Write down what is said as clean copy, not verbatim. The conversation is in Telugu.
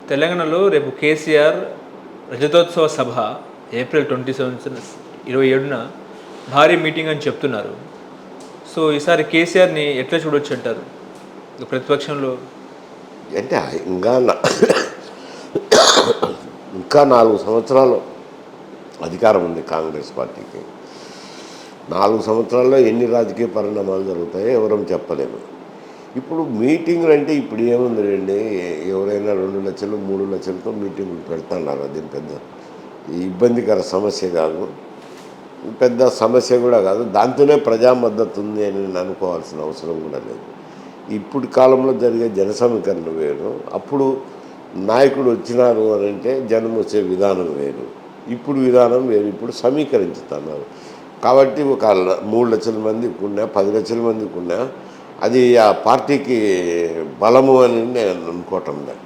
తెలంగాణలో రేపు కేసీఆర్ రజతోత్సవ సభ ఏప్రిల్ 27న భారీ మీటింగ్ అని చెప్తున్నారు. సో ఈసారి కేసీఆర్ని ఎట్లా చూడొచ్చు అంటారు? ప్రతిపక్షంలో అంటే ఇంకా ఇంకా 4 సంవత్సరాలు అధికారం ఉంది కాంగ్రెస్ పార్టీకి. 4 సంవత్సరాల్లో ఎన్ని రాజకీయ పరిణామాలు జరుగుతాయో ఎవరూ చెప్పలేము. ఇప్పుడు మీటింగ్లు అంటే ఇప్పుడు ఏముందండి, ఎవరైనా 2 లక్షలు 3 లక్షలతో మీటింగులు పెడుతున్నారు. అది పెద్ద ఇబ్బందికర సమస్య కాదు, పెద్ద సమస్య కూడా కాదు. దాంతోనే ప్రజా మద్దతు ఉంది అని నేను అనుకోవాల్సిన అవసరం కూడా లేదు. ఇప్పుడు కాలంలో జరిగే జన సమీకరణ వేరు, అప్పుడు నాయకుడు వచ్చినారు అని అంటే జనం వచ్చే విధానం వేరు, ఇప్పుడు విధానం వేరు. ఇప్పుడు సమీకరించుతున్నారు కాబట్టి ఒక 3 లక్షల మందికి ఉన్నా 10 లక్షల మందికి ఉన్నా అది ఆ పార్టీకి బలము అని నేను అనుకోవటం లేదు.